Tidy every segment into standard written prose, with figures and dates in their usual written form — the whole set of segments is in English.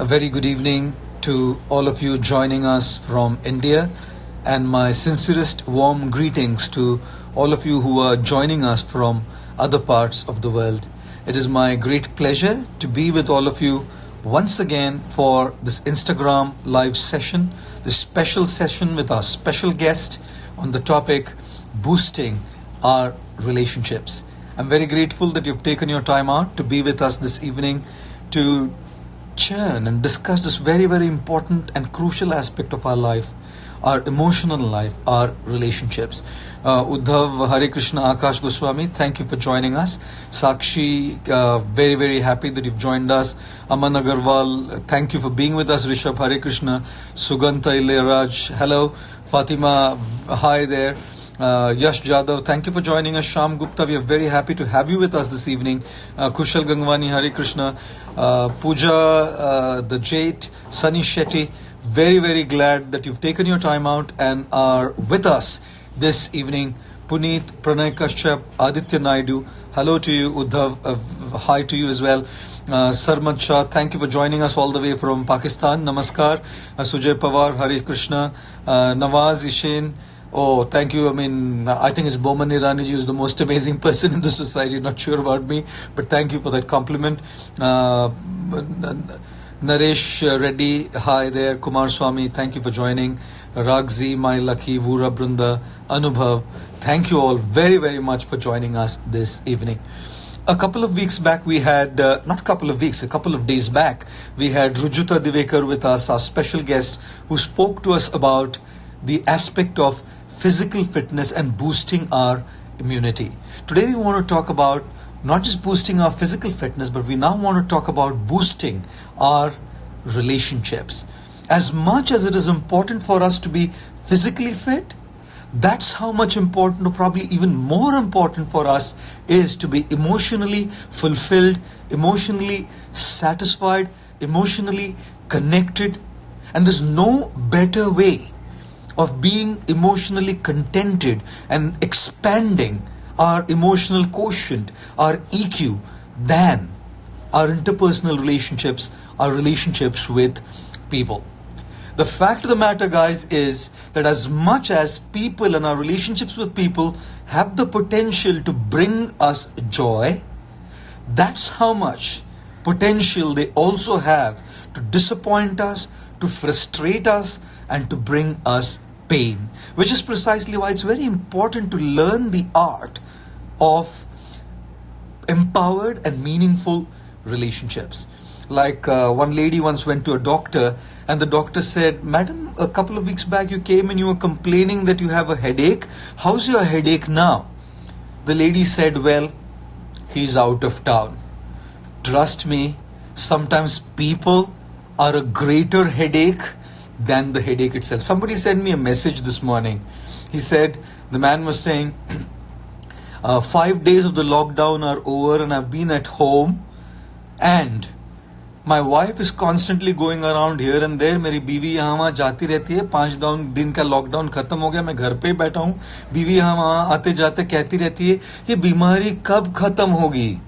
A very good evening to all of you joining us from India, and my sincerest warm greetings to all of you who are joining us from other parts of the world. It is my great pleasure to be with all of you once again for this Instagram live session, this special session with our special guest on the topic boosting our relationships. I'm very grateful that you've taken your time out to be with us this evening to churn and discuss this very, very important and crucial aspect of our life, our emotional life, our relationships. Uddhav, Hare Krishna, Akash Goswami, thank you for joining us. Sakshi, very, very happy that you've joined us. Aman Agarwal, thank you for being with us. Rishabh, Hare Krishna. Sugantha Ilayaraj, hello. Fatima, hi there. Yash Jadhav, thank you for joining us. Sham Gupta, we are very happy to have you with us this evening. Kushal Gangwani, Hare Krishna. Pooja, the Jade, Sunny Shetty, very, very glad that you've taken your time out and are with us this evening. Puneet, Pranay Kashyap, Aditya Naidu, hello to you. Uddhav, hi to you as well. Sarmad Shah, thank you for joining us all the way from Pakistan. Namaskar. Sujay Pawar, Hare Krishna. Nawaz Ishain, oh, thank you. I think it's Boman Irani who is the most amazing person in the society. Not sure about me, but thank you for that compliment. Naresh Reddy, hi there. Kumar Swami, thank you for joining. Ragzi, My Lucky, Vura Brunda, Anubhav, thank you all very, very much for joining us this evening. A couple of weeks back we had, a couple of days back, we had Rujuta Divekar with us, our special guest, who spoke to us about the aspect of physical fitness and boosting our immunity. Today we want to talk about not just boosting our physical fitness, but we now want to talk about boosting our relationships. As much as it is important for us to be physically fit, that's how much important, or probably even more important for us, is to be emotionally fulfilled, emotionally satisfied, emotionally connected. And there's no better way of being emotionally contented and expanding our emotional quotient, our EQ, than our interpersonal relationships, our relationships with people. The fact of the matter, guys, is that as much as people and our relationships with people have the potential to bring us joy, that's how much potential they also have to disappoint us, to frustrate us, and to bring us pain. Which is precisely why it's very important to learn the art of empowered and meaningful relationships. Like one lady once went to a doctor, and the doctor said, "Madam, a couple of weeks back you came and you were complaining that you have a headache. How's your headache now?" The lady said, "Well, he's out of town." Trust me, sometimes people are a greater headache than the headache itself. Somebody sent me a message this morning. He said, the man was saying, 5 days of the lockdown are over and I've been at home, and my wife is constantly going around here and there. मेरी बीवी यहाँ वहाँ जाती रहती है. 5 दिन का lockdown खत्म हो गया, मैं घर पे बैठा हूँ. बीवी यहाँ वहाँ आते जाते कहती रहती है, ये बीमारी कब खत्म होगी?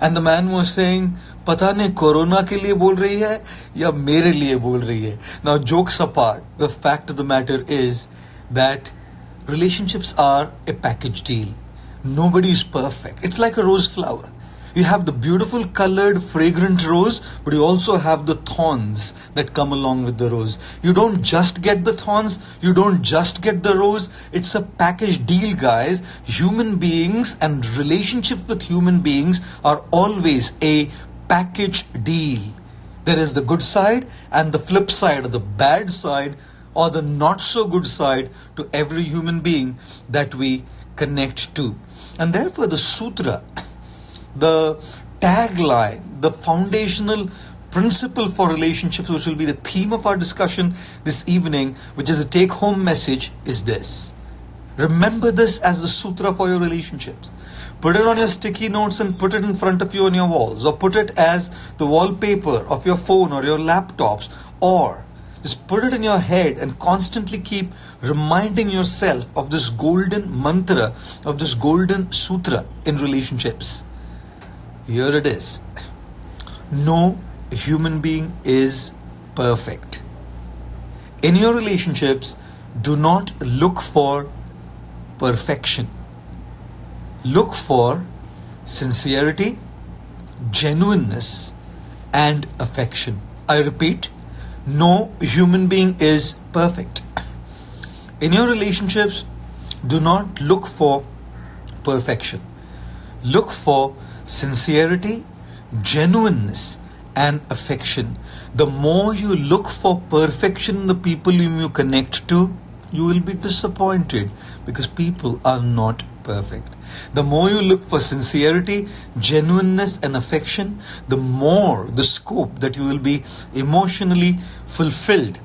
And the man was saying, पता नहीं कोरोना के लिए बोल रही है या मेरे लिए बोल रही है. Now, jokes apart, the fact of the matter is that relationships are a package deal. Nobody is perfect. It's like a rose flower. You have the beautiful colored fragrant rose, but you also have the thorns that come along with the rose. You don't just get the thorns, you don't just get the rose. It's a package deal, guys. Human beings and relationships with human beings are always a package deal. There is the good side and the flip side, or the bad side, or the not so good side to every human being that we connect to. And therefore the sutra, the tagline, the foundational principle for relationships, which will be the theme of our discussion this evening, which is a take-home message, is this. Remember this as the sutra for your relationships. Put it on your sticky notes and put it in front of you on your walls, or put it as the wallpaper of your phone or your laptops, or just put it in your head and constantly keep reminding yourself of this golden mantra, of this golden sutra in relationships. Here it is. Know human being is perfect. In your relationships, do not look for perfection. Look for sincerity, genuineness, and affection. I repeat, no human being is perfect. In your relationships, do not look for perfection. Look for sincerity, genuineness, and affection. The more you look for perfection in the people whom you connect to, you will be disappointed because people are not perfect. The more you look for sincerity, genuineness, and affection, the more the scope that you will be emotionally fulfilled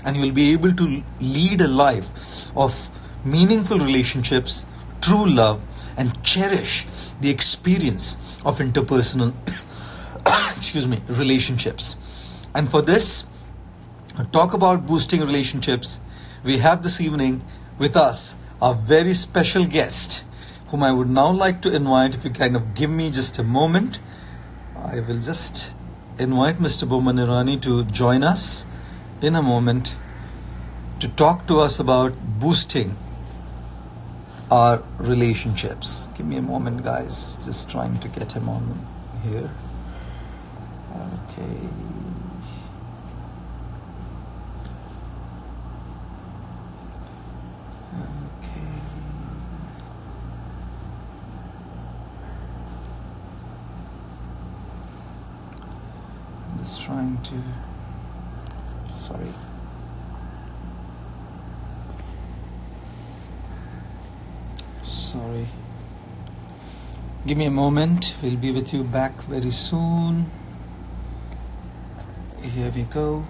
and you will be able to lead a life of meaningful relationships, true love, and cherish the experience of interpersonal relationships. And for this, talk about boosting relationships, we have this evening with us a very special guest whom I would now like to invite. If you kind of give me just a moment, I will just invite Mr. Boman Irani to join us in a moment to talk to us about boosting our relationships. Give me a moment, guys. Just trying to get him on here. Okay. Just trying to, sorry, give me a moment, we'll be with you back very soon. Here we go.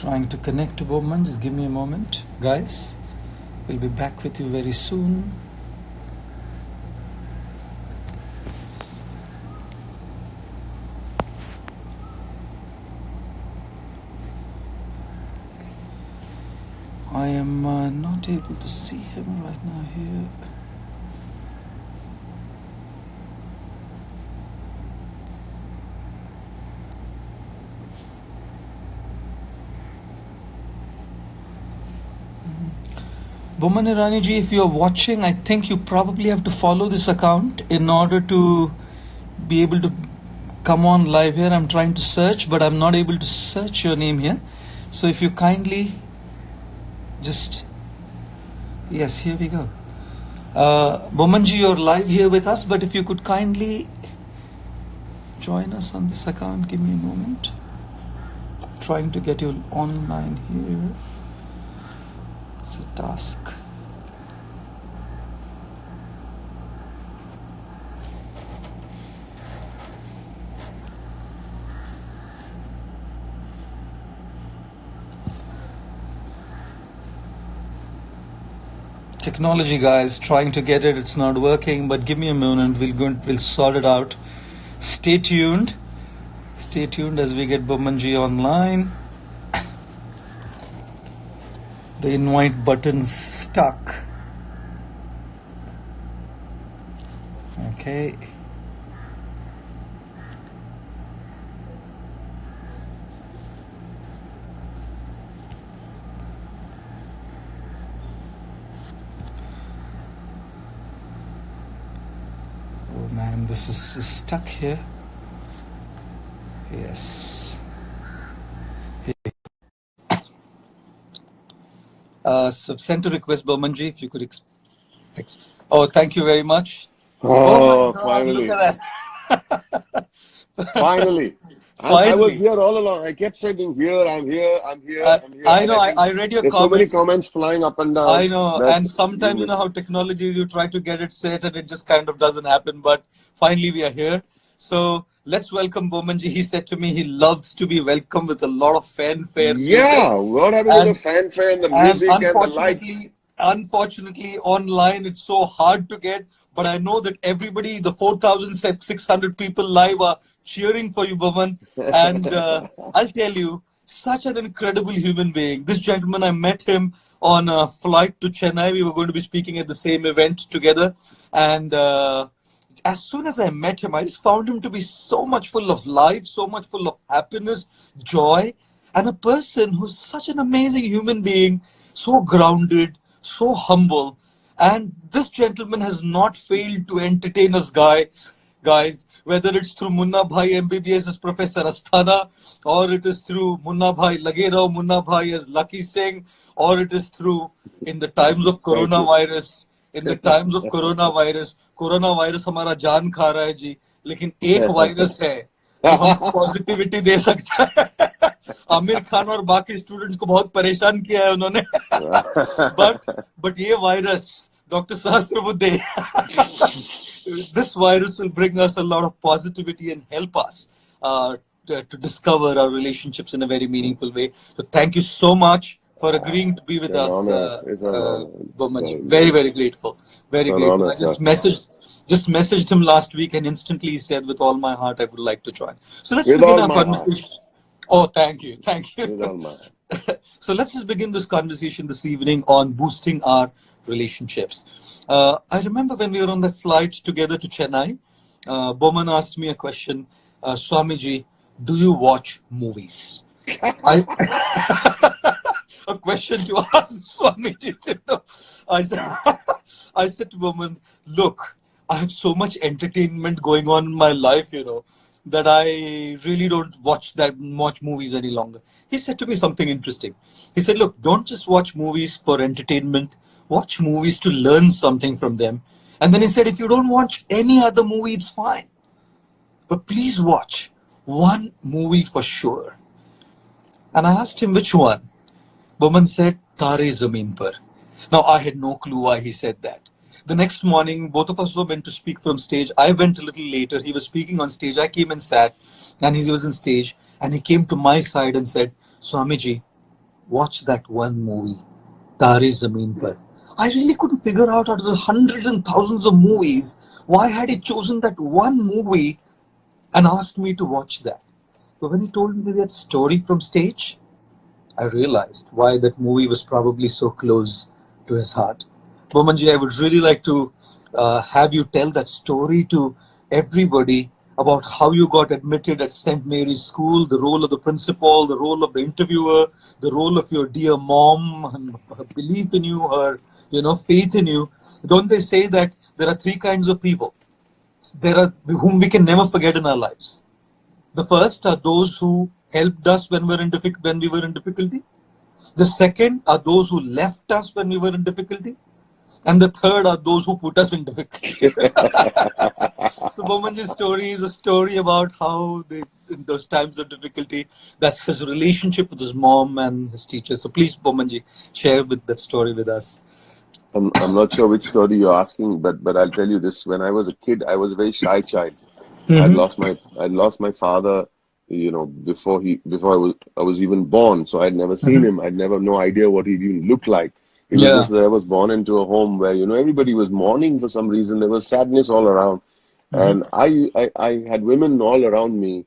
Trying to connect to Boman. Just give me a moment, guys. We'll be back with you very soon. I am not able to see him right now here. Boman Irani ji, if you are watching, I think you probably have to follow this account in order to be able to come on live here. I'm trying to search, but I'm not able to search your name here. So if you kindly just, yes, here we go. Boman ji, you're live here with us, but if you could kindly join us on this account, give me a moment. Trying to get you online here. It's a task. Technology, guys, trying to get it, it's not working, but give me a moment, we'll sort it out. Stay tuned as we get Bomanji online. The invite button's stuck. Okay. Oh man, this is just stuck here. Yes. So sent a request, Bomanji, if you could. Oh, thank you very much. Oh, my God, finally. Look at that. Finally. I was here all along. I kept saying, I'm here. I know, I read your There's comment. so many comments flying up and down. I know, and sometimes you know how technology is, you try to get it set and it just kind of doesn't happen, but finally we are here. So let's welcome Bomanji. He said to me he loves to be welcomed with a lot of fanfare, music, Yeah, what happened to the and fanfare and the and music and the lights? unfortunately, online it's so hard to get. But I know that everybody, the 4,600 people live, are cheering for you, Boman. And I'll tell you, such an incredible human being. This gentleman, I met him on a flight to Chennai. We were going to be speaking at the same event together, and as soon as I met him, I just found him to be so much full of life, so much full of happiness, joy, and a person who's such an amazing human being, so grounded, so humble. And this gentleman has not failed to entertain us, guys, whether it's through Munna Bhai MBBS as Professor Asthana, or it is through Munna Bhai Lage Munna Bhai as Lucky Singh, or it is through in the times of Thank you. coronavirus. In the times of corona virus हमारा जान खा रहा है जी, लेकिन एक virus है जो हमको पॉजिटिविटी दे सकता है. आमिर खान और बाकी स्टूडेंट्स को बहुत परेशान किया है उन्होंने. बट ये virus, doctor Sahasrabuddhe, this virus will bring us a lot of positivity and help us to discover our relationships in a very meaningful way. So thank you so much for agreeing to be with us, Bomanji. Very, very grateful. Very grateful. Honor, I just messaged him last week, and instantly he said, with all my heart, I would like to join. So let's begin our conversation. Oh, thank you. So let's just begin this conversation this evening on boosting our relationships. I remember when we were on that flight together to Chennai, Boman asked me a question, Swamiji, do you watch movies? A question to ask Swamiji. I said to Boman, look, I have so much entertainment going on in my life, that I really don't watch that much movies any longer. He said to me something interesting. He said, look, don't just watch movies for entertainment. Watch movies to learn something from them. And then he said, if you don't watch any other movie, it's fine. But please watch one movie for sure. And I asked him which one. Boman said, Tare Zameen Par. Now, I had no clue why he said that. The next morning, both of us were meant to speak from stage. I went a little later. He was speaking on stage. I came and sat, and he was on stage. And he came to my side and said, Swamiji, watch that one movie, Tare Zameen Par. I really couldn't figure out of the hundreds and thousands of movies, why had he chosen that one movie and asked me to watch that. But when he told me that story from stage, I realized why that movie was probably so close to his heart. Bomanji, I would really like to have you tell that story to everybody about how you got admitted at St. Mary's School, the role of the principal, the role of the interviewer, the role of your dear mom, and her belief in you, her faith in you. Don't they say that there are three kinds of people? There are whom we can never forget in our lives. The first are those who helped us when we were in difficulty. The second are those who left us when we were in difficulty. And the third are those who put us in difficulty. So Bomanji's story is a story about how in those times of difficulty, that's his relationship with his mom and his teachers. So please, Bomanji, share that story with us. I'm not sure which story you're asking, but I'll tell you this. When I was a kid, I was a very shy child. Mm-hmm. I'd lost my father, before I was even born. So I'd never seen him. I'd never no idea what he even looked like. It was just that I was born into a home where, everybody was mourning for some reason. There was sadness all around. And I had women all around me,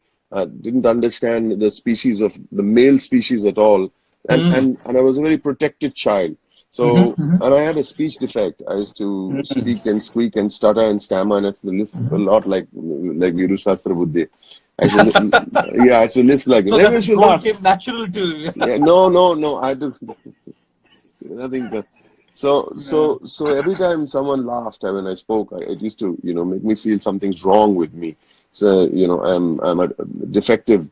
didn't understand the male species at all. And I was a very protected child. So, and I had a speech defect. I used to speak and squeak and stutter and stammer, and I used to lisp a lot like Viru Shastra Buddhe. I used to lisp like it. So that came natural to you. Yeah, no. I had to, nothing. So every time someone laughed when I spoke, it used to, make me feel something's wrong with me. So, I'm a defective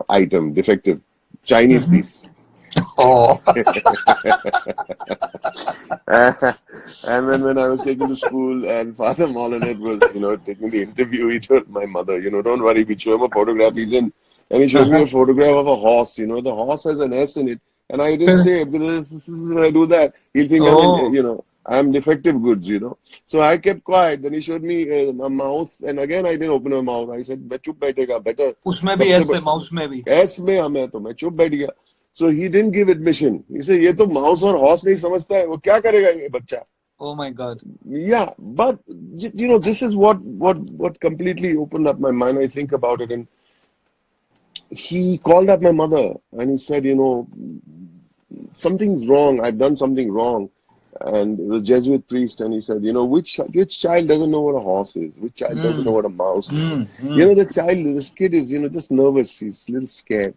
item, defective Chinese piece. Oh. And then when I was taken to school and Father Molinet was, taking the interview, he told my mother, don't worry, we show him a photograph he's in. And he showed me a photograph of a horse, the horse has an S in it. And I didn't say, because I do that, he'll think I'm defective goods, you know. So I kept quiet. Then he showed me a mouth, and again I didn't open my mouth. I said, "मैं चुप बैठेगा, better." उसमें भी सबसे ऐसे mouse में भी. S में हमें तो मैं चुप बैठ गया. So he didn't give admission. He said, "ये तो mouse और horse नहीं समझता है. वो क्या करेगा ये बच्चा?" Oh my God. Yeah, but you know, this is what completely opened up my mind. I think about it, and he called up my mother and he said, you know, something's wrong. I've done something wrong. And it was Jesuit priest, and he said, you know, which child doesn't know what a horse is? Which child doesn't know what a mouse is? You know, the child, this kid is, you know, just nervous. He's a little scared.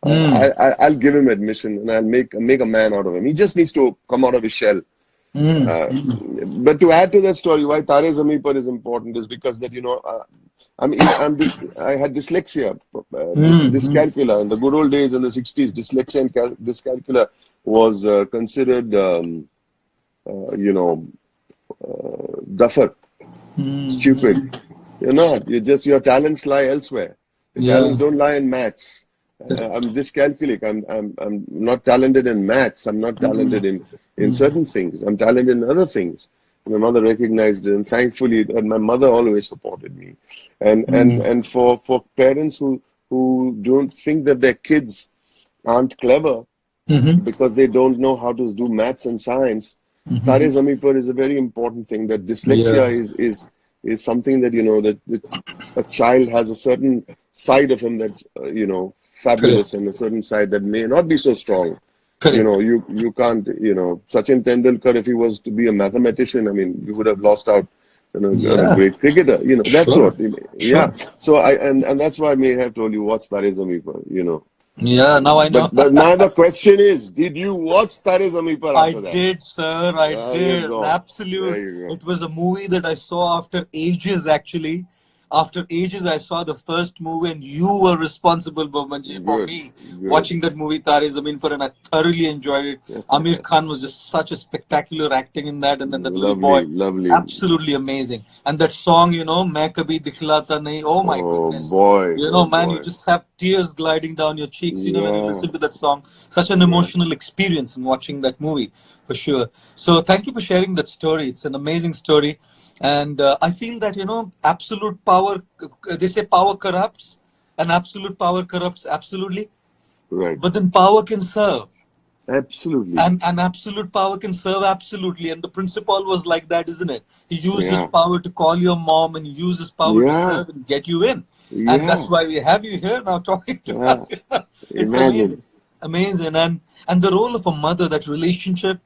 I'll give him admission, and I'll make a man out of him. He just needs to come out of his shell. But to add to that story, why Tare Zameen Par is important is because that, you know, I had dyslexia, dyscalculia. In the good old days in the 60s, dyslexia and dyscalculia was considered, you know, duffer, stupid. You're not. Your talents lie elsewhere. Your talents don't lie in maths. I'm dyscalculic. I'm not talented in maths. I'm not talented in certain things. I'm talented in other things. My mother recognized it, and thankfully, and my mother always supported me. And for parents who don't think that their kids aren't clever because they don't know how to do maths and science, Tare Zameen Par is a very important thing. That dyslexia is something that, you know, that a child has a certain side of him that's you know, fabulous, and a certain side that may not be so strong. You know, you can't, you know, Sachin Tendulkar, if he was to be a mathematician, I mean, you would have lost out, you know, on a great cricketer, you know, that's what. Yeah. So and that's why I may have told you what's Tare Zameen Par, you know. Yeah, now I know. But now the question is, did you watch Tare Zameen Par after that? I did, sir. I There did. you go. Absolute. There you go. It was a movie that I saw after ages, actually. After ages, I saw the first movie, and you were responsible, Bomanji, for me watching that movie, Tare Zameen Par, and I thoroughly enjoyed it. Amir Khan was just such a spectacular acting in that, and then that little boy, absolutely amazing. And that song, you know, Main Kabhi Dikhlata Nahi, oh my goodness. Boy. You know, man, you just have tears gliding down your cheeks, you know, when you listen to that song. Such an emotional experience in watching that movie, for sure. So thank you for sharing that story. It's an amazing story. And I feel that, you know, absolute power, they say power corrupts, and absolute power corrupts absolutely. Right. But then power can serve. Absolutely. And absolute power can serve absolutely. And the principal was like that, isn't it? He used his power to call your mom, and he used his power to serve and get you in. And that's why we have you here now talking to us. You know? It's amazing. Amazing. And the role of a mother, that relationship,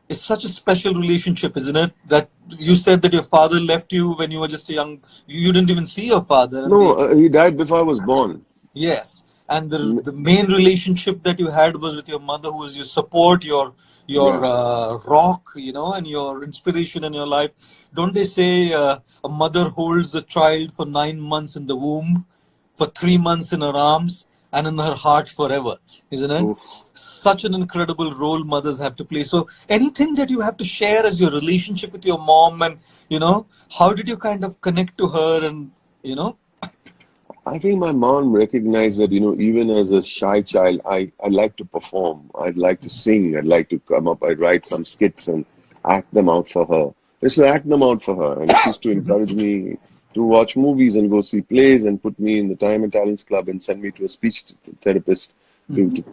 it's such a special relationship, isn't it? That you said that your father left you when you were just a young, you didn't even see your father. No, he died before I was born. Yes. And the main relationship that you had was with your mother, who was your support, your rock, you know, and your inspiration in your life. Don't they say a mother holds the child for 9 months in the womb, for 3 months in her arms, and in her heart forever, isn't it? Oof. Such an incredible role mothers have to play. So anything that you have to share as your relationship with your mom, and, you know, how did you kind of connect to her, and, you know? I think my mom recognized that, you know, even as a shy child, I like to perform. I'd like to sing. I'd like to come up. I'd write some skits and act them out for her. I used to act them out for her. And she used to encourage me to watch movies and go see plays, and put me in the Time and Talents Club and send me to a speech therapist to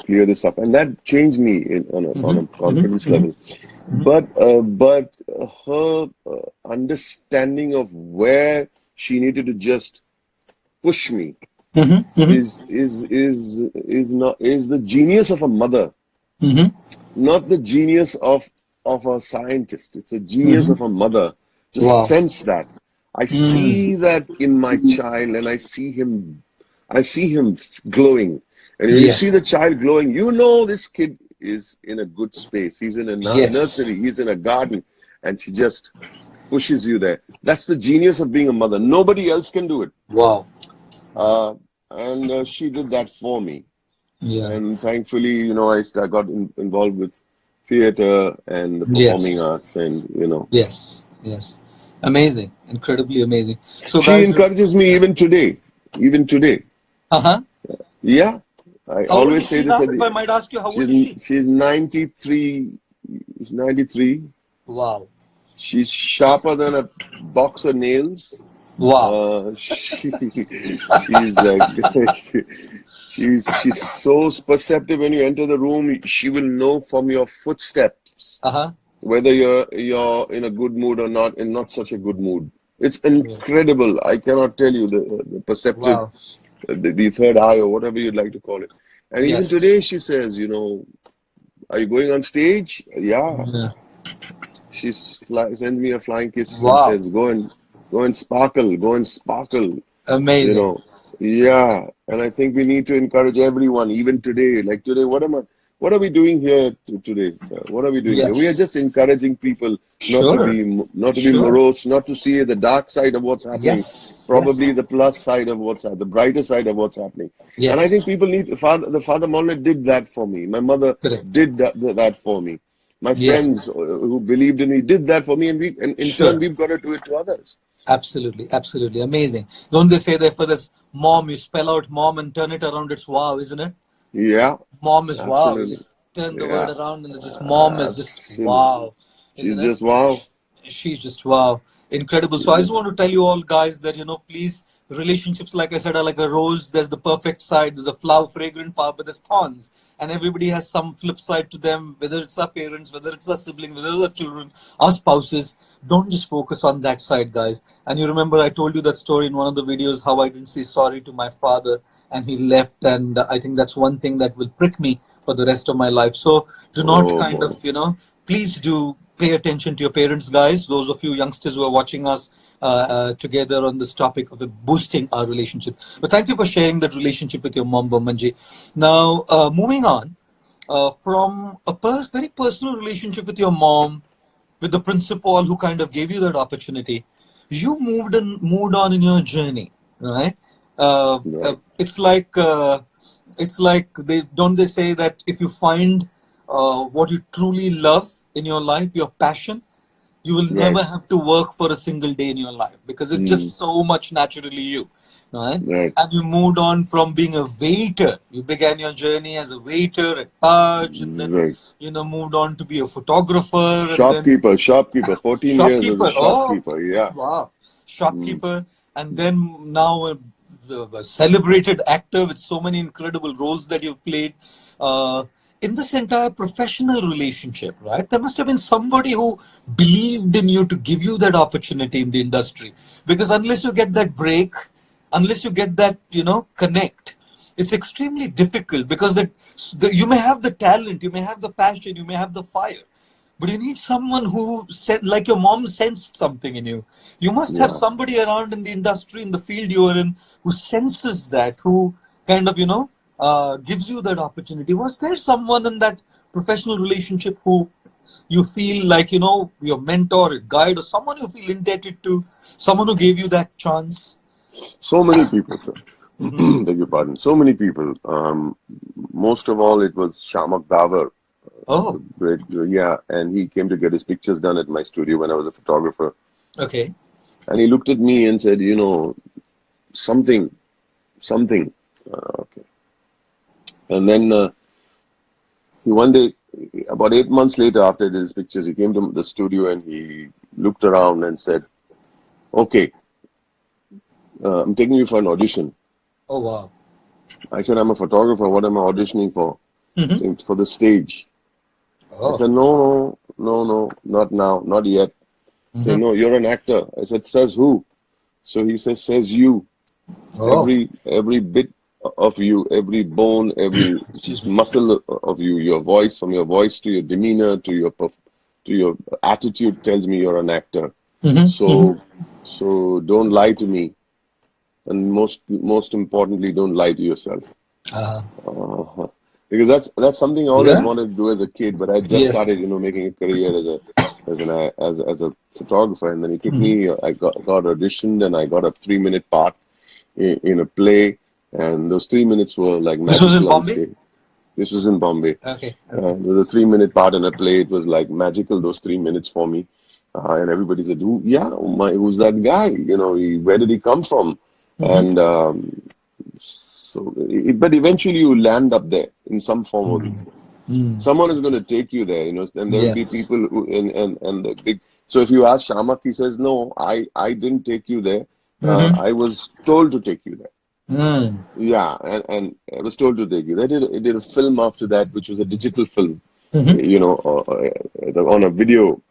clear this up. And that changed me on a confidence level. But her understanding of where she needed to just push me is the genius of a mother, not the genius of a scientist. It's the genius of a mother. Just sense that. I see that in my child, and I see him glowing. And when you see the child glowing, you know this kid is in a good space. He's in a nursery. He's in a garden, and she just pushes you there. That's the genius of being a mother. Nobody else can do it. Wow. And she did that for me. Yeah. And thankfully, you know, I got involved with theater and the performing arts, and, you know. Yes. Amazing. Incredibly amazing. So she encourages me even today. Yeah. I always say this. If I might ask you, how old is she? She's 93. 93. Wow. She's sharper than a box of nails. Wow. She's she's so perceptive. When you enter the room, she will know from your footsteps Uh-huh. whether you're in a good mood or not, in not such a good mood. It's True. incredible. I cannot tell you the perceptive, Wow. the third eye or whatever you'd like to call it. And even Yes. today, she says, are you going on stage? Yeah. Yeah. Sends me a flying kiss and Wow. says, go and sparkle, go and sparkle. you Amazing. know yeah, and I think we need to encourage everyone, even today. Like today, what are we doing here today, sir? What are we doing here? We are Yes. just encouraging people Sure. not to be Sure. morose, not to see the dark side of what's happening, Yes. probably Yes. the plus side of the brighter side of what's happening. And I think Yes. people need the father Mohammed did that for me. My mother Correct. did that for me. My friends Yes. who believed in me did that for me, and in turn Sure. we've got to do it to others. Absolutely. Absolutely. Amazing. Don't they say that for this mom, you spell out mom and turn it around, it's wow, isn't it? Yeah, Mom is wow. You absolutely. just turn the word Yeah, around and it's just mom is just absolutely. wow, She's isn't it? just wow. She's just wow, incredible. So She's I just just want to tell you all guys that please, relationships, like I said, are like a rose. There's the perfect side, there's a flower, fragrant part, but there's thorns, and everybody has some flip side to them, whether it's our parents, whether it's our siblings, whether it's our children, our spouses. Don't just focus on that side, guys. And you remember I told you that story in one of the videos, how I didn't say sorry to my father and he left, and I think that's one thing that will prick me for the rest of my life. So do not oh kind boy. of, please do pay attention to your parents, guys. Those of you youngsters who are watching us together on this topic of boosting our relationship. But thank you for sharing that relationship with your mom, Bomanji. Now, moving on from a very personal relationship with your mom, with the principal who kind of gave you that opportunity, you moved on in your journey, right? Right. It's like they say that if you find what you truly love in your life, your passion, you will Right. never have to work for a single day in your life because it's Mm, just so much naturally you, right? right. And you moved on from being a waiter. You began your journey as a waiter at Taj, and then Right. moved on to be a photographer, and then Shopkeeper. 14 years as a shopkeeper. Oh, shopkeeper. Yeah. wow. Mm, Shopkeeper. And then now a celebrated actor with so many incredible roles that you've played. In this entire professional relationship, right? There must have been somebody who believed in you to give you that opportunity in the industry. Because unless you get that break, unless you get that, connect, it's extremely difficult because you may have the talent, you may have the passion, you may have the fire, but you need someone who said, like your mom sensed something in you. You must have yeah. somebody around in the industry, in the field you are in, who senses that, who kind of, gives you that opportunity. Was there someone in that professional relationship who you feel like, your mentor, a guide, or someone you feel indebted to, someone who gave you that chance? So many people, sir. Hmm. Beg your pardon. So many people. Most of all, it was Shamak Davar, the Oh, great, yeah, and he came to get his pictures done at my studio when I was a photographer. okay. And he looked at me and said, something, something. Okay. And then he one day, about 8 months later, after he did his pictures, he came to the studio and he looked around and said, "Okay, I'm taking you for an audition." Oh, wow. I said, "I'm a photographer. What am I auditioning for?" Hmm. Saying, "For the stage." I Oh. said, "No, no, no, no, not now, not yet." Saying, Hmm. "No, you're an actor." I said, "Says who?" So he says, "Says you. Oh, Every bit of you, every bone, every excuse me. muscle of you, your voice, from your voice to your demeanor to your attitude tells me you're an actor. Hmm. Hmm. So don't lie to me, and most importantly, don't lie to yourself." Uh, Uh, because that's something I always yeah. wanted to do as a kid, but I just Yes. started, making a career as a photographer, and then he took Hmm. me. I got auditioned, and I got a 3-minute part in a play, and those 3 minutes were like This was in magical on Bombay? stage. This was in Bombay. Okay. Okay. There was a 3-minute part in a play. It was like magical, those 3 minutes for me. And everybody said, who's that guy? Where did he come from? Hmm. And but eventually you land up there in some form or the Hmm. other. Someone is going to take you there, you know, and there will be Yes. people who, and the big. So if you ask Shamak, he says, no, I didn't take you there. I was told to take you there. Mm. Yeah, and I was told to take you. They did a film after that, which was a digital film, Mm-hmm. you know, on a video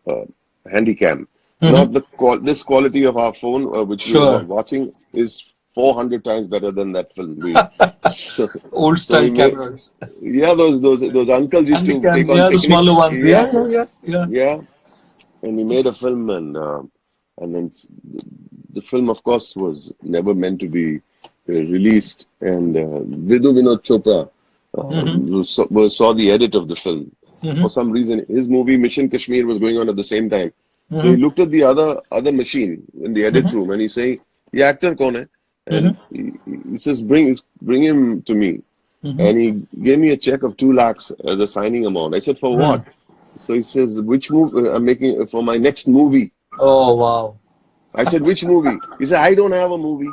handycam. Mm-hmm. Not this quality of our phone, which we are Sure. watching, is 400 times better than that film. We so, Old so style we made, cameras. yeah, those uncles used to Handycam, take on yeah, the smaller picnics. ones. Yeah, Yeah, yeah, yeah, yeah. yeah, and we made a film, and then the film, of course, was never meant to be released. And Vidhu Vinod Chopra Mm-hmm. saw the edit of the film. Mm-hmm. For some reason, his movie Mission Kashmir was going on at the same time. So he Mm-hmm. looked at the other machine in the edit room, and he's saying, "Ye actor kaun hai?" And Mm-hmm. he says, "Bring him to me." Mm-hmm. And he gave me a check of 2 lakhs as a signing amount. I said, "For Mm. what?" So he says, "Which movie I'm making for my next movie?" Oh, wow. I said, "Which movie?" He said, "I don't have a movie."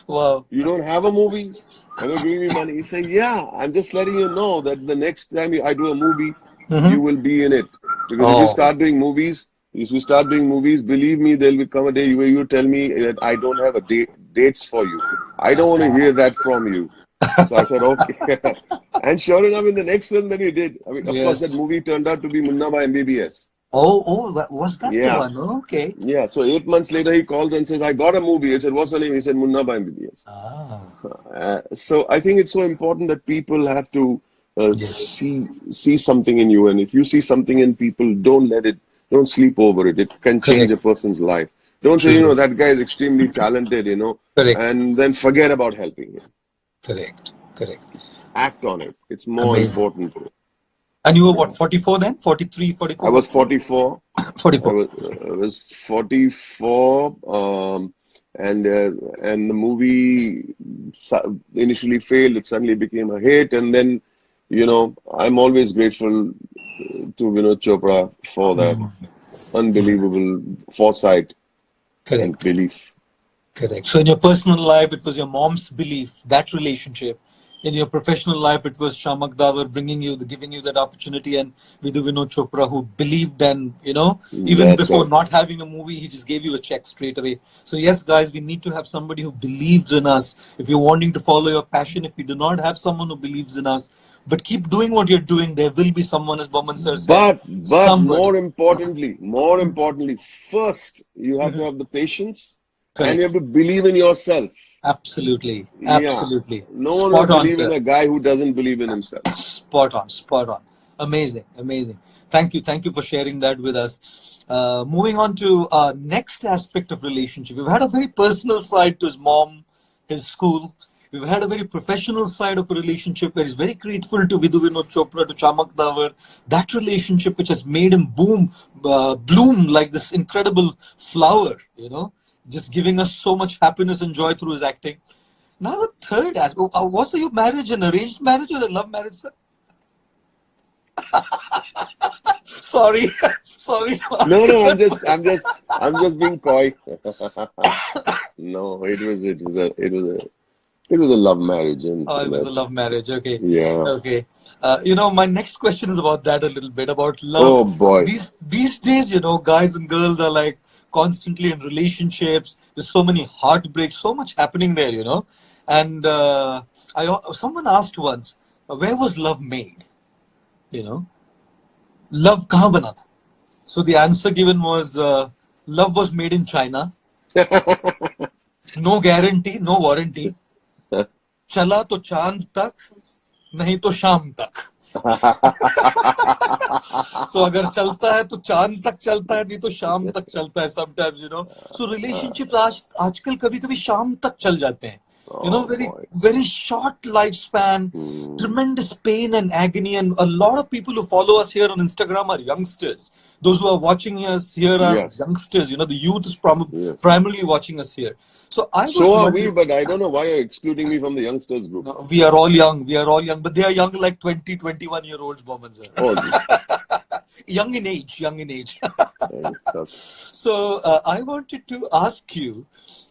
Wow. You don't have a movie? And you're giving me money. He said, "Yeah, I'm just letting you know that the next time I do a movie, you Mm-hmm. will be in it. Because Oh, if you start doing movies, believe me, there'll become a day where you tell me that I don't have dates for you. I don't want to hear that from you." So I said, "Okay." And sure enough, in the next film that he did, I mean, of course, that yes. movie turned out to be Munna by MBBS. Oh, was that the Yeah. one? Okay. Yeah. So 8 months later, he calls and says, "I got a movie." I said, "What's the name?" He said, "Munna by MBBS." Ah, So I think it's so important that people have to yes. see something in you, and if you see something in people, don't sleep over it. It can change Correct. a person's life. Don't say, Truly. that guy is extremely talented, Correct. and then forget about helping him. Correct. Correct. Act on it. It's more Amazing. important. And you were Yeah. what, 44 then? 43, I 44? was What? 44. I 44. was I was 44, and the movie initially failed. It suddenly became a hit, and then, I'm always grateful to Vinod Chopra for that unbelievable foresight and Correct. belief. Correct. So in your personal life, it was your mom's belief, that relationship. In your professional life, it was Shamak Davar giving you that opportunity, and Vidhu Vinod Chopra, who believed, and even That's before right. not having a movie, he just gave you a check straight away. So yes, guys, we need to have somebody who believes in us. If you're wanting to follow your passion, if you do not have someone who believes in us, but keep doing what you're doing, there will be someone, as Boman sir said, But somebody. more importantly, first you have to Mhm. have the patience, and you have Correct. to believe in yourself. Absolutely. Yeah. Absolutely. No one will Spot on, believe in sir. a guy who doesn't believe in himself. Spot on, spot on. Amazing, amazing. Thank you for sharing that with us. Moving on to next aspect of relationship. We've had a very personal side to his mom, his school. We've had a very professional side of a relationship where he's very grateful to Vidhu Vinod Chopra, to Chamak Davar. That relationship which has made him bloom like this incredible flower, just giving us so much happiness and joy through his acting. Now the third aspect, was your marriage an arranged marriage or a love marriage, sir? Sorry, sorry to ask No, you no, that. I'm just being coy. No, it was a love marriage, and Oh, it was a that's love marriage. Okay, yeah. okay. My next question is about that a little bit about love. Oh boy, These days, guys and girls are like constantly in relationships. There's so many heartbreaks, so much happening there, And someone asked once, where was love made? You know, love kahan bana tha? So the answer given was love was made in China. No guarantee, no warranty. चला तो चांद तक, नहीं तो शाम तक. So अगर चलता है तो चांद तक चलता है, नहीं तो शाम तक चलता है sometimes, So relationships आजकल कभी-कभी शाम तक चल जाते हैं. oh Very, boy. very short lifespan, Hmm. tremendous pain and agony. And a lot of people who follow us here on Instagram are youngsters. Those who are watching us here are Yes, youngsters. The youth is yes. primarily watching us here. So I was So are we, wondering, but I don't know why you're excluding me from the youngsters group. no, we are all young. We are all young, but they are young like 20, 21-year-olds, Boman sir. Oh, geez. Young in age, young in age. Okay. So I wanted to ask you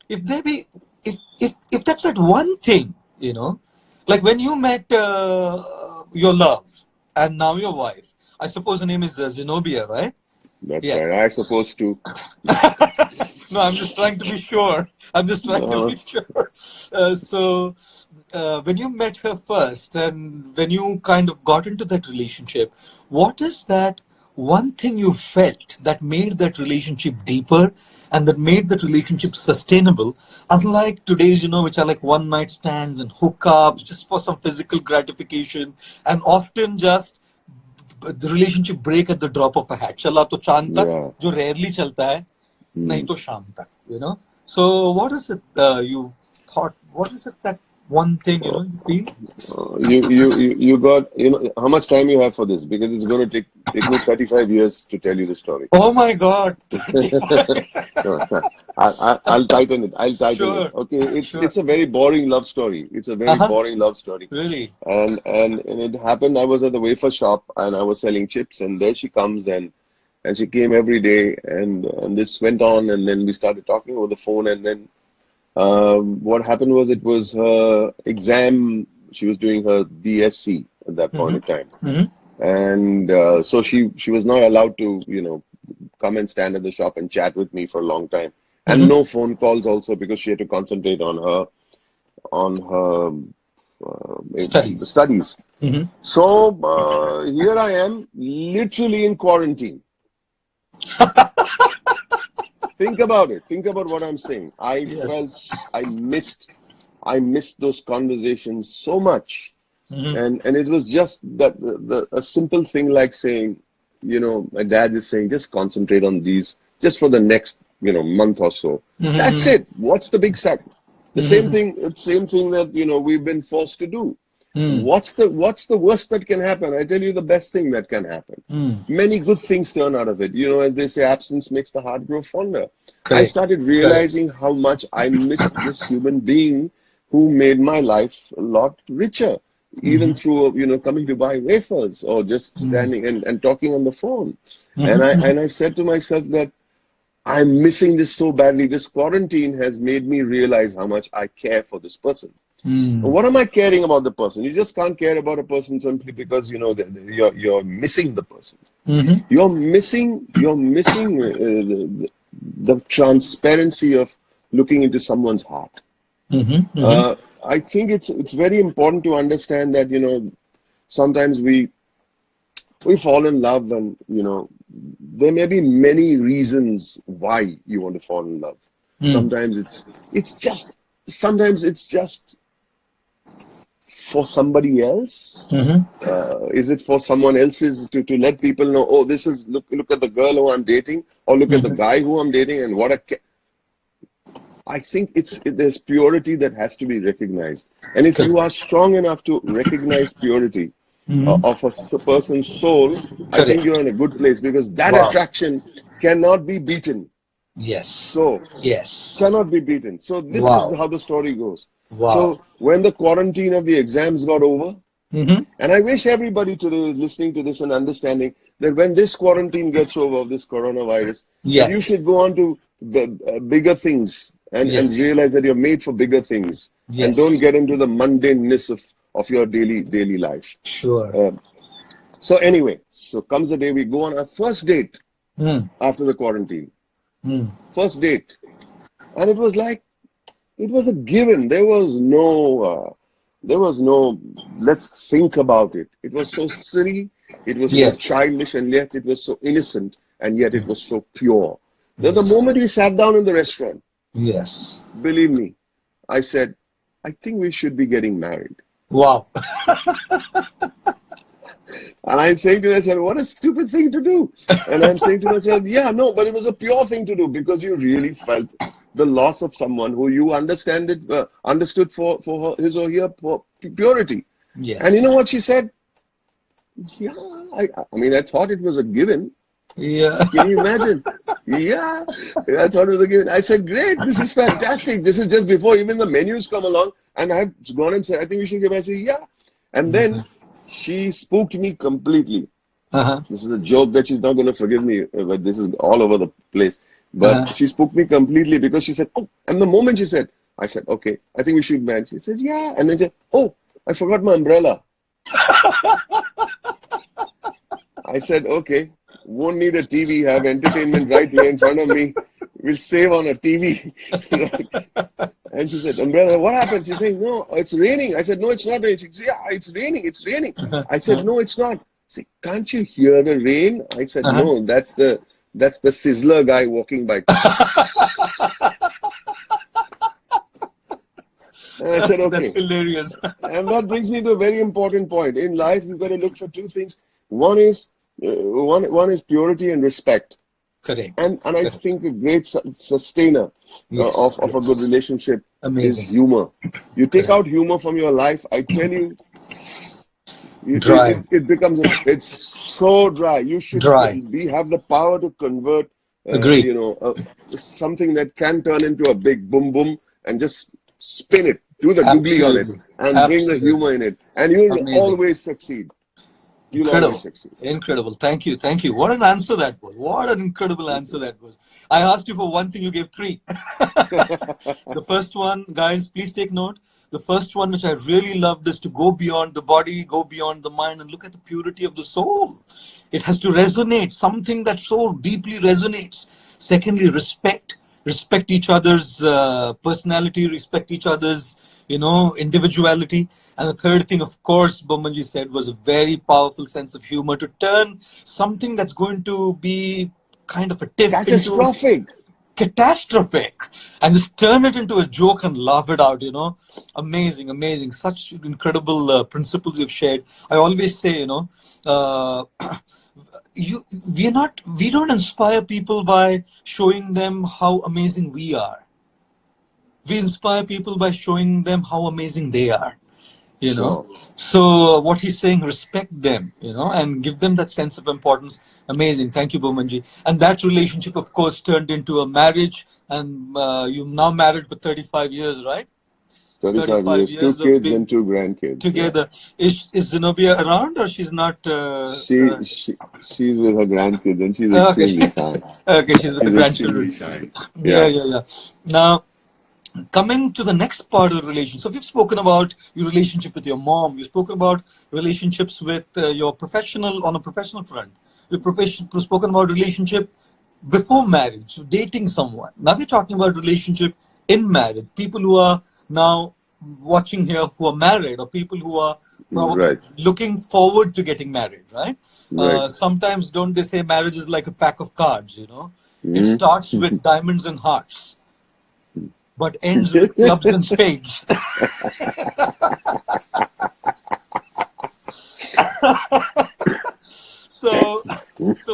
if there be if that's that one thing, like when you met your love, and now your wife. I suppose her name is Zenobia, right? That's Yes. right. I supposed to. No, I'm just trying to be sure. I'm just trying to be sure. When you met her first and when you kind of got into that relationship, what is that one thing you felt that made that relationship deeper and that made that relationship sustainable? Unlike today's, which are like one night stands and hookups just for some physical gratification, and often just the relationship break at the drop of a hat. चला तो चांद तक, Yeah. जो rarely चलता है, नहीं तो शाम तक. So what is it you thought? What is it that one thing you feel? You got, how much time you have for this? Because it's going to take me 35 years to tell you the story. Oh my God! 35. No, I'll tighten it. I'll tighten Sure. it. Okay, Sure. it's a very boring love story. It's a very boring love story. Really? And it happened. I was at the wafer shop and I was selling chips, and there she comes, and she came every day, and this went on, and then we started talking over the phone, and then what happened was it was her exam. She was doing her BSc at that point in time, and so she was not allowed to come and stand at the shop and chat with me for a long time, and no phone calls also, because she had to concentrate on her studies. So here I am, literally in quarantine. Think about it. Think about what I'm saying. I felt I missed those conversations so much, and it was just that a simple thing like saying, my dad is saying, just concentrate on these just for the next month or so. That's it. What's the big sack? The same thing. It's same thing that we've been forced to do. What's the worst that can happen? I tell you the best thing that can happen. Many good things turn out of it. As they say, absence makes the heart grow fonder. Correct. I started realizing how much I missed this human being who made my life a lot richer, even through coming to buy wafers or just standing and talking on the phone. And I said to myself that I'm missing this so badly. This quarantine has made me realize how much I care for this person. What am I caring about the person? You just can't care about a person simply because you're missing the person. You're missing the transparency of looking into someone's heart. I think it's very important to understand that sometimes we fall in love, and there may be many reasons why you want to fall in love. Sometimes it's just for somebody else. Is it for someone else's to let people know, oh, this is look at the girl who I'm dating, or look at the guy who I'm dating, and I think there's purity that has to be recognized. And if you are strong enough to recognize purity of a person's soul, I think you're in a good place, because that attraction cannot be beaten. Yes. So cannot be beaten. So this is how the story goes. So when the quarantine of the exams got over, and I wish everybody today is listening to this and understanding that when this quarantine gets over, this coronavirus, that you should go on to the bigger things and realize that you're made for bigger things, and don't get into the mundaneness of your daily life. Sure. So anyway, so comes the day we go on our first date after the quarantine. First date. And it was like, it was a given. There was no, let's think about it. It was so silly. It was so childish, and yet it was so innocent, and yet it was so pure. Then the moment we sat down in the restaurant, believe me, I said, I think we should be getting married. Wow. And I'm saying to myself, what a stupid thing to do. And I'm saying to myself, yeah, no, but it was a pure thing to do, because you really felt the loss of someone who you understood for his or her purity. Yes. And you know what she said? Yeah, I mean, I thought it was a given. Yeah. Can you imagine? Yeah, I thought it was a given. I said, great, this is fantastic. This is just before even the menus come along. And I've gone and said, I think we should get married. Yeah. And then she spooked me completely. This is a joke that she's not going to forgive me, but this is all over the place. But she spooked me completely, because she said, oh, and the moment she said, I said, okay, I think we should marry. She says, yeah. And then she said, oh, I forgot my umbrella. I said, okay, won't need a TV, have entertainment right here in front of me. We'll save on a TV. And she said, umbrella, what happened? She said, no, it's raining. I said, no, it's not raining. She said, yeah, it's raining. It's raining. I said, no, it's not. She said, can't you hear the rain? I said, no, that's the sizzler guy walking by. And I said, okay. That's hilarious. And that brings me to a very important point. In life, you've got to look for two things. One is purity and respect. Correct. And I think a great sustainer of a good relationship is humor. You take out humor from your life, I tell you, dry. It becomes it's so dry. You should have the power to convert something that can turn into a big boom boom and just spin it, do the googly on it, and bring the humor in it, and you'll always succeed. You'll always succeed. Incredible. Thank you. Thank you. What an answer that was. What an incredible answer that was. I asked you for one thing, you gave three. The first one, guys, please take note. The first one, which I really loved, is to go beyond the body, go beyond the mind, and look at the purity of the soul. It has to resonate, something that so deeply resonates. Secondly, respect. Respect each other's personality, respect each other's, individuality. And the third thing, of course, Bomanji said, was a very powerful sense of humor to turn something that's going to be kind of a tiff catastrophic, and just turn it into a joke and laugh it out. Amazing, amazing. Such incredible principles you've shared. I always say, we don't inspire people by showing them how amazing we are. We inspire people by showing them how amazing they are. Sure. So what he's saying, respect them, and give them that sense of importance. Amazing. Thank you, Bomanji. And that relationship, of course, turned into a marriage, and you're now married for 35 years, right? 35 years, 2 kids and 2 grandkids. Together. Yeah. Is Zenobia around, or she's not? She's with her grandkids, and she's extremely fine. Okay, she's with the grandchildren. Yeah. Now, coming to the next part of the relationship. So we've spoken about your relationship with your mom. We've spoken about relationships with your on a professional front. We've spoken about relationship before marriage, dating someone. Now we're talking about relationship in marriage. People who are now watching here who are married, or people who are probably looking forward to getting married, right? Sometimes don't they say marriage is like a pack of cards, It starts with diamonds and hearts, but ends with clubs and spades. So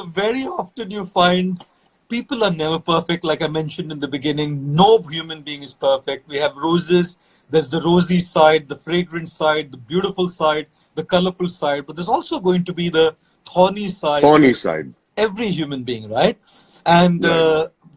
very often you find people are never perfect. Like I mentioned in the beginning, no human being is perfect. We have roses. There's the rosy side, the fragrant side, the beautiful side, the colorful side. But there's also going to be the thorny side. Every human being, right? And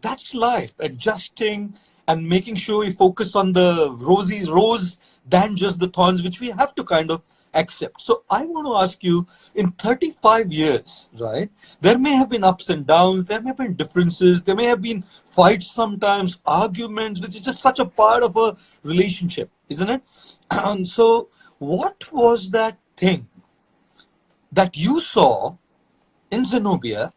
that's life. Adjusting and making sure we focus on the rose than just the thorns, which we have to kind of accept. So I want to ask you, in 35 years, right, there may have been ups and downs, there may have been differences, there may have been fights sometimes, arguments, which is just such a part of a relationship, isn't it? And so what was that thing that you saw in Zenobia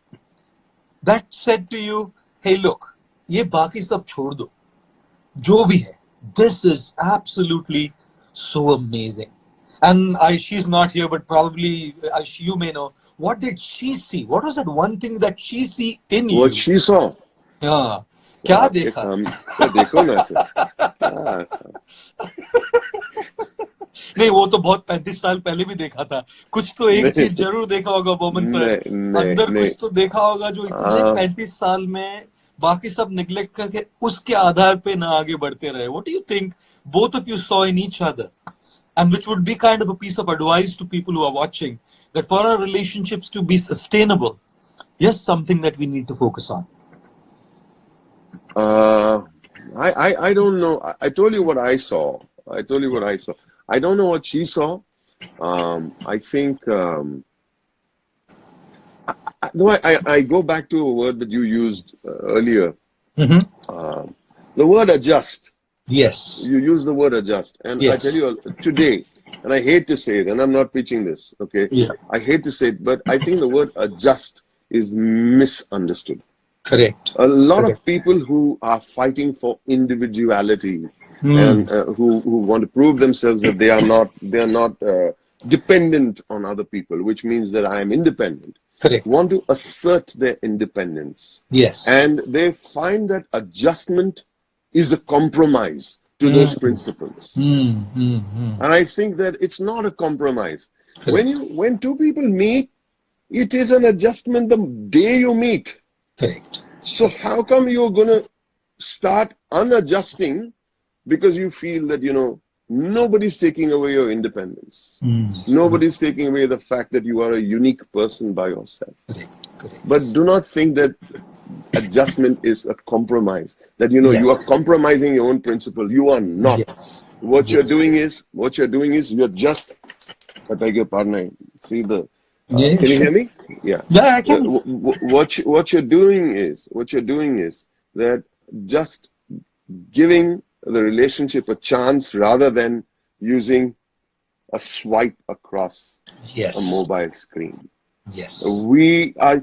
that said to you, hey, look, ye baki sab chhod do. Jo bhi hai. This is absolutely so amazing. And she's not here, but probably you may know. What did she see? What was that one thing that she see in you? What she saw? Yeah. क्या देखा? देखो ना नहीं, वो तो बहुत 35 साल पहले भी देखा था. कुछ तो एक चीज जरूर देखा होगा बोमन सर. अंदर कुछ तो देखा होगा जो इतने 35 साल में बाकी सब निगलेक्ट करके उसके आधार पे ना आगे बढ़ते रहे. What do you think both of you saw in each other? And which would be kind of a piece of advice to people who are watching, that for our relationships to be sustainable, yes, something that we need to focus on. I don't know. I told you what I saw. I don't know what she saw. I think I go back to a word that you used earlier. The word adjust. Yes. You use the word adjust. And yes. I tell you, today, and I hate to say it, and I'm not preaching this, okay? Yeah. I hate to say it, but I think the word adjust is misunderstood. Correct. A lot Correct. of people who are fighting for individuality Hmm. and who want to prove themselves that they are not dependent on other people, which means that I am independent, Correct. want to assert their independence, Yes. and they find that adjustment is a compromise to Hmm. those principles. Hmm. Hmm. Hmm. And I think that it's not a compromise. Correct. When two people meet, it is an adjustment the day you meet. Correct. So how come you're gonna start unadjusting because you feel that nobody's taking away your independence. Hmm. Nobody's taking away the fact that you are a unique person by yourself. Correct. Correct. But do not think that adjustment is a compromise. That you are Yes. compromising your own principle. You are not. Yes. What you're Yes. doing is you're just. I beg your pardon. I see the. Yeah. Can you Sure. hear me? Yeah. Yeah, I can. What you're doing is that just giving the relationship a chance rather than using a swipe across a Yes. mobile screen. Yes. We are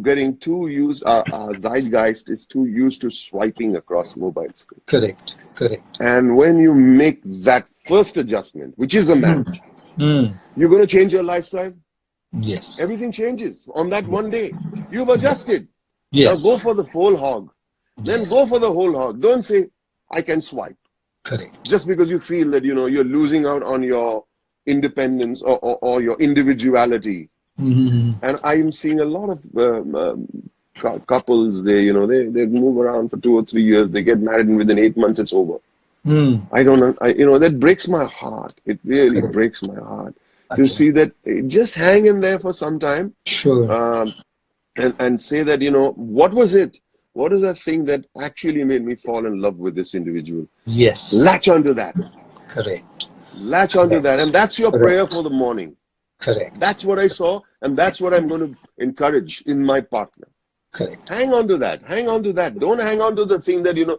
getting too used. Our zeitgeist is too used to swiping across mobile screen. Correct. Correct. And when you make that first adjustment, which is a marriage, Hmm. you're going to change your lifestyle. Yes. Everything changes on that one Yes. day. You've adjusted. Now Yes. go for the whole hog. Then Yes. go for the whole hog. Don't say, I can swipe. Correct. Just because you feel that, you're losing out on your independence or your individuality. Hmm. And I'm seeing a lot of couples, they move around for 2 or 3 years. They get married and within 8 months, it's over. Hmm. I don't know. That breaks my heart. It really Correct. breaks my heart to Okay. see that just hang in there for some time. Sure. And say that, what was it? What is that thing that actually made me fall in love with this individual? Yes. Latch onto that. Correct. Latch onto that. And that's your prayer Correct. for the morning. Correct. That's what I saw, and that's what I'm going to encourage in my partner. Correct. Hang on to that. Hang on to that. Don't hang on to the thing that, Yeah.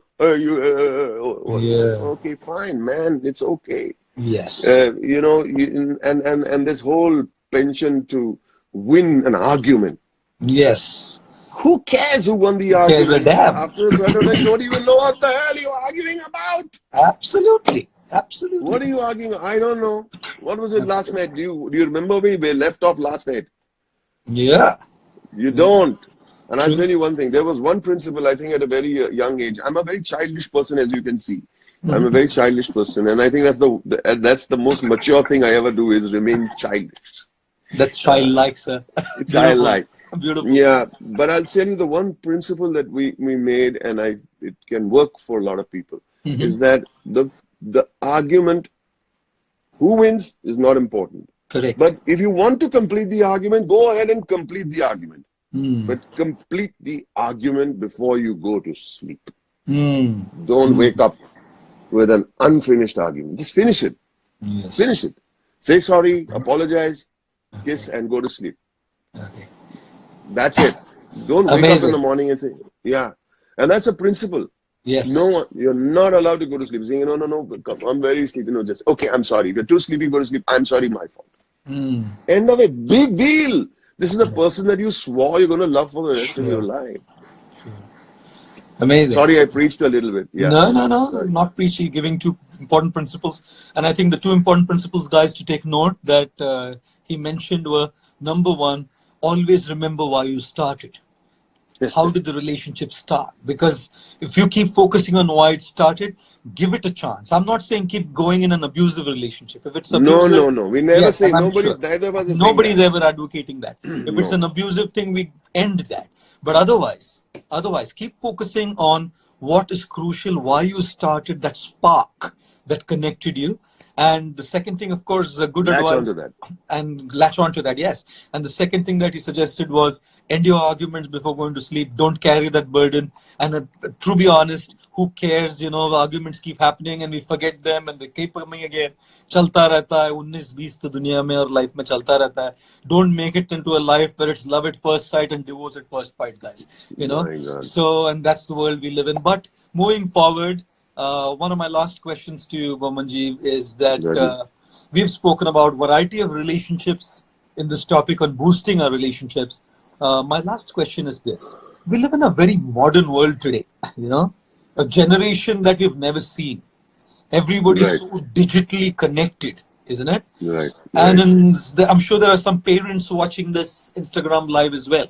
okay, fine, man. It's okay. Yes. And this whole penchant to win an argument. Yes. Who cares who won the Who cares a argument? damn? After a certain time, you don't even know what the hell you're arguing about. Absolutely. Absolutely. What are you arguing? I don't know. What was it last night? Do you remember me? We left off last night. Yeah. You don't. And I'll True. tell you one thing. There was one principle, I think, at a very young age. I'm a very childish person, as you can see. I'm a very childish person. And I think that's the most mature thing I ever do is remain childish. That's childlike, sir. Childlike. Beautiful. Yeah, but I'll tell you the one principle that we made, and it can work for a lot of people, is that the argument, who wins is not important. Correct. But if you want to complete the argument, go ahead and complete the argument. Hmm. But complete the argument before you go to sleep. Hmm. Don't wake up with an unfinished argument. Just finish it. Yes. Finish it. Say sorry, apologize, kiss, and go to sleep. Okay. That's it. Don't wake up Amazing. in the morning and say, yeah. And that's a principle. Yes. No, you're not allowed to go to sleep. Saying, no, I'm very sleepy. No, just, okay, I'm sorry. If you're too sleepy, go to sleep. I'm sorry, my fault. Hmm. End of it. Big deal. This is the person that you swore you're going to love for the rest of your life. Sure. Amazing. Sorry, I preached a little bit. Yeah. No, Sorry. not preachy, giving two important principles. And I think the two important principles, guys, to take note that he mentioned were, number one, always remember why you started. How did the relationship start? Because if you keep focusing on why it started, give it a chance. I'm not saying keep going in an abusive relationship. If it's abusive, No. We never yes, say, and I'm neither of us is saying nobody's that. ever advocating that. If it's No. an abusive thing, we end that. But otherwise, keep focusing on what is crucial, why you started, that spark that connected you. And the second thing, of course, is a good Latch advice. onto that. And latch onto that, yes. And the second thing that he suggested was end your arguments before going to sleep. Don't carry that burden. And to be honest, who cares? Arguments keep happening and we forget them and they keep coming again. Chalta rehta hai, 19-20 to dunya mein aur life mein chalta rehta hai. Don't make it into a life where it's love at first sight and divorce at first bite, guys. My God. So, and that's the world we live in. But moving forward, one of my last questions to you, Bomanji, is that We've spoken about variety of relationships in this topic on boosting our relationships. My last question is this. We live in a very modern world today, you know, a generation that we've never seen. Everybody's Right, so digitally connected, isn't it? right, And right, I'm sure there are some parents watching this Instagram live as well.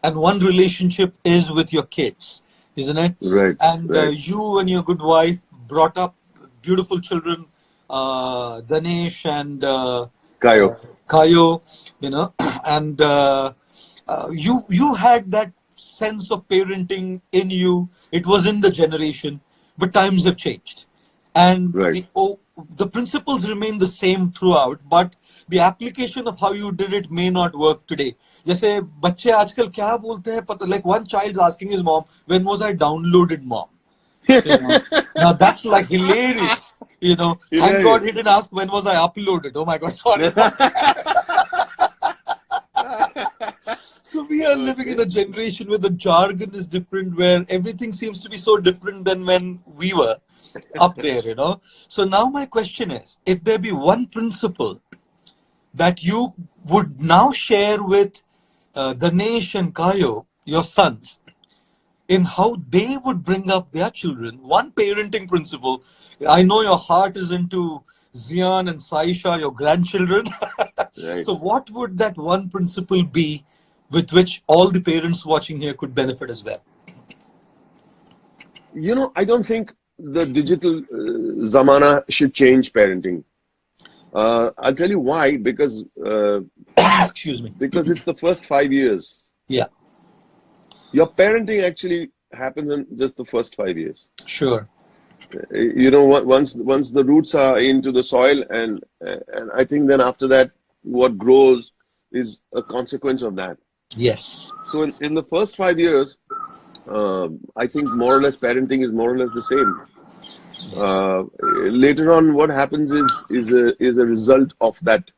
And one relationship is with your kids, isn't it? right, And right. you and your good wife brought up beautiful children, Ganesh and Kayo. Kayo, you know, and you had that sense of parenting in you. It was in the generation, but times have changed, and Right. the principles remain the same throughout, but the application of how you did it may not work today. जैसे बच्चे आजकल क्या बोलते हैं पता, like one child's asking his mom, when was I downloaded, mom? You know, now that's like hilarious. You know, thank God Hilarious. he didn't ask when was I uploaded. Oh my God, sorry. So we are living in Okay. a generation where the jargon is different, where everything seems to be so different than when we were up there, you know. So now my question is, if there be one principle that you would now share with Ganesh and Kayo, your sons, in how they would bring up their children, one parenting principle. I know your heart is into Zian and Saisha, your grandchildren. Right. So what would that one principle be with which all the parents watching here could benefit as well? You know, I don't think the digital zamana should change parenting. I'll tell you why. Excuse me. Because it's the first 5 years. Yeah, Your parenting actually happens in just the first 5 years. sure. You know, once the roots are into the soil, and I think then after that, what grows is a consequence of that. Yes. So in the first 5 years, I think more or less parenting is more or less the same. Yes. Later on, what happens is a result of that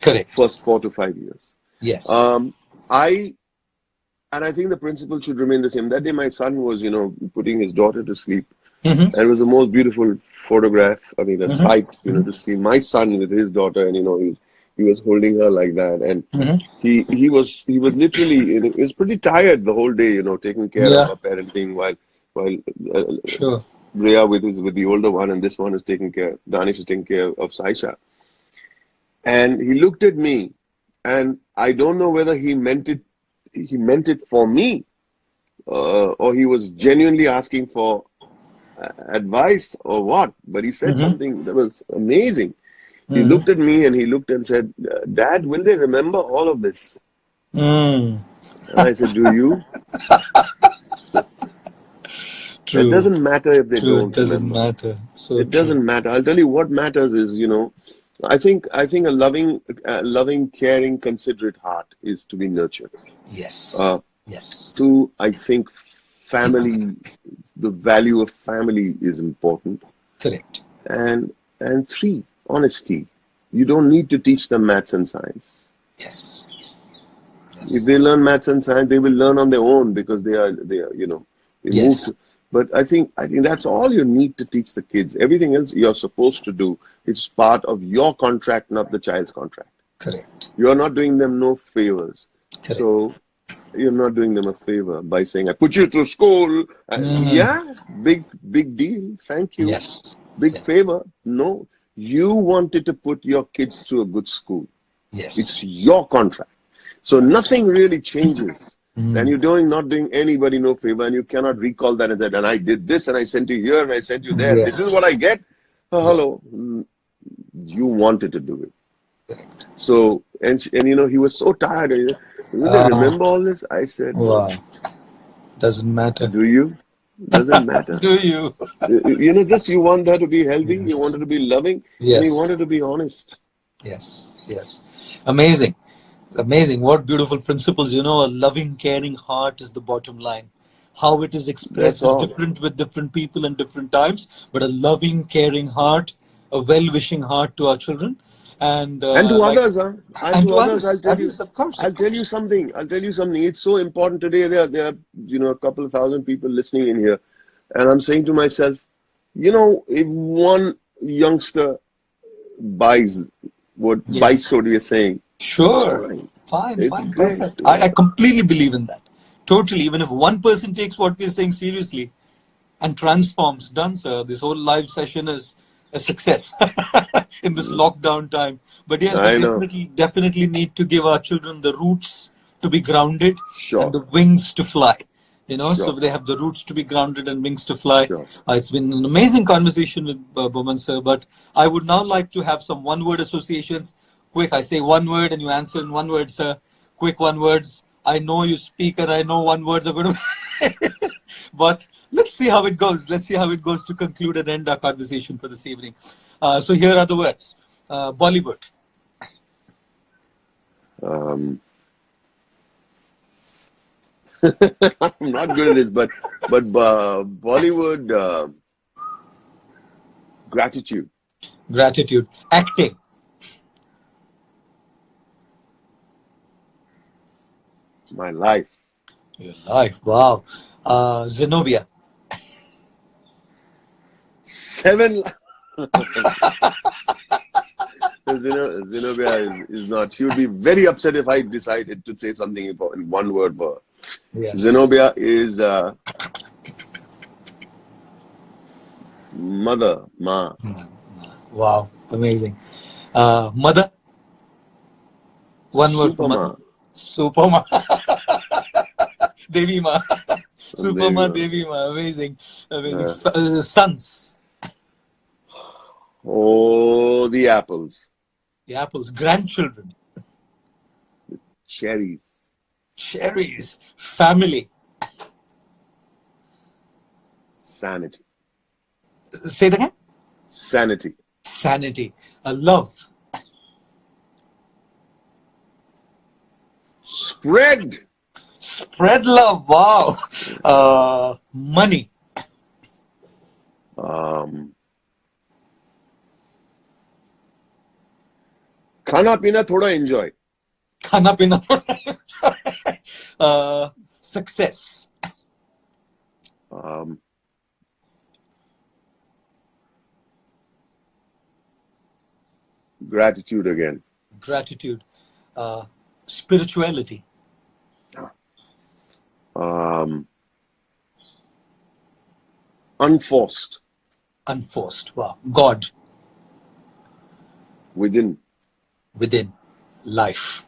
Correct. first 4 to 5 years. Yes. I And I think the principle should remain the same. That day, my son was, putting his daughter to sleep, Mm-hmm. and it was the most beautiful photograph. I mean, a Mm-hmm. sight, to see my son with his daughter, and he was holding her like that, and Mm-hmm. he was literally, he was pretty tired the whole day, taking care of Yeah, her parenting while sure. Rhea with the older one, and this one is Danish is taking care of Saisha. And he looked at me, and I don't know whether he meant it for me, or he was genuinely asking for advice or what. But he said Mm-hmm. something that was amazing. He Mm-hmm. looked at me and he looked and said, "Dad, will they remember all of this?" Mm. And I said, "Do you?" It True. doesn't matter if they True. It don't doesn't remember. matter. So It true. doesn't matter. I'll tell you what matters is, I think a loving, caring, considerate heart is to be nurtured. Yes. Uh, Yes. Two, I think family, the value of family is important. Correct. And three, honesty. You don't need to teach them maths and science. Yes. If Yes. they learn maths and science, they will learn on their own because they move Yes. to. But I think that's all you need to teach the kids. Everything else you're supposed to do. It's part of your contract, not the child's contract. Correct. You're not doing them no favors. Correct. So you're not doing them a favor by saying, "I put you through school." Mm. Yeah, big deal. Thank you. Yes. Big Yes. favor. No, you wanted to put your kids through a good school. It's Yes. your contract. So nothing really changes. Then Mm. you're not doing anybody no favor, and you cannot recall that and I did this and I sent you here and I sent you there. This is what I Yes. get. Yeah. Hello, you wanted to do it. Correct. So and he was so tired. Will they Ah. remember all this? I said, Wow. Doesn't matter. do you? Doesn't matter. Do you? Just you want her to be healthy, you want Yes. her to be loving, and you want her Yes. to be honest. Yes. Yes. Amazing. Amazing. What beautiful principles. You know, a loving, caring heart is the bottom line. How it is That's expressed is all. different with different people and different times, but a loving, caring heart, a well wishing heart to our children. And And to like, others, huh? And and to to others, others, others, of course, of I'll tell you course. something. I'll tell you something. It's so important today. There are a couple of thousand people listening in here, and I'm saying to myself, if one youngster bites what you're saying. Sure. It's Fine, It's fine, great. perfect. I completely believe in that. Totally. Even if one person takes what we're saying seriously and transforms, done, sir. This whole live session is a success in this lockdown time. But yes, we I know. definitely need to give our children the roots to be grounded and Sure. the wings to fly. So Sure. they have the roots to be grounded and wings to fly. Sure. It's been an amazing conversation with Boman sir, but I would now like to have some one-word associations. Quick, I say one word and you answer in one word, sir. Quick one words. I know you speak and I know one words are going to but let's see how it goes. Let's see how it goes to conclude and end our conversation for this evening. So here are the words. Bollywood. I'm not good at this, but Bollywood, gratitude. Gratitude. Acting. My life. Your life. Wow. Zenobia. 7. Zenobia is not. She would be very upset if I decided to say something in one word for her. Yes. Zenobia is mother, ma. Wow. Amazing. Mother. One word for mother. Super ma. Devi ma. Super ma, Devi ma. Amazing. Amazing. Sons. Oh, the apples. The apples. Grandchildren. Cherries. Cherries. Family. Sanity. Say it again. Sanity. Sanity. Love. Spread. Spread love. Wow. Money. Khana pina thoda enjoy. Khana pina thoda. Success. Gratitude again. Gratitude. Spirituality. Unforced. Unforced. Wow. God. Within. Within. Life.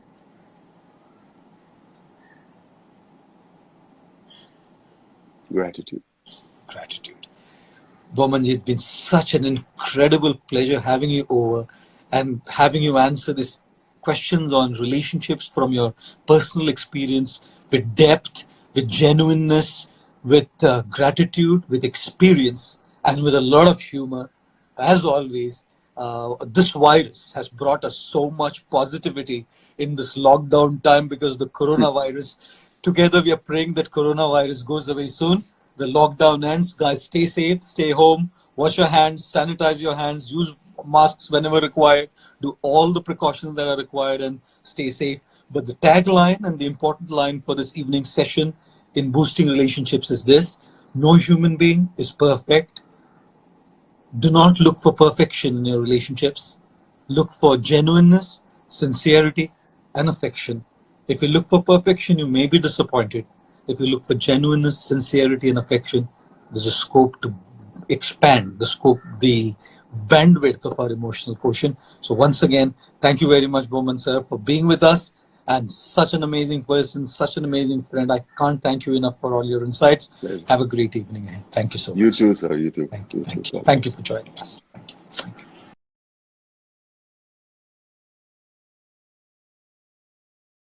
Gratitude. Gratitude. Bomanji, it's been such an incredible pleasure having you over and having you answer these questions on relationships from your personal experience with depth, with genuineness, with gratitude, with experience, and with a lot of humor. As always, this virus has brought us so much positivity in this lockdown time because the coronavirus, together we are praying that coronavirus goes away soon. The lockdown ends. Guys, stay safe, stay home, wash your hands, sanitize your hands, use masks whenever required, do all the precautions that are required and stay safe. But the tagline and the important line for this evening's session in boosting relationships is this: no human being is perfect. Do not look for perfection in your relationships. Look for genuineness, sincerity, and affection. If you look for perfection, you may be disappointed. If you look for genuineness, sincerity, and affection, there's a scope to expand the scope, the bandwidth of our emotional quotient. So once again, thank you very much, Boman sir, for being with us. And such an amazing person, such an amazing friend. I can't thank you enough for all your insights. Have a great evening ahead. Thank you so much. You too, sir. You too. Thank you. Thank you for joining us.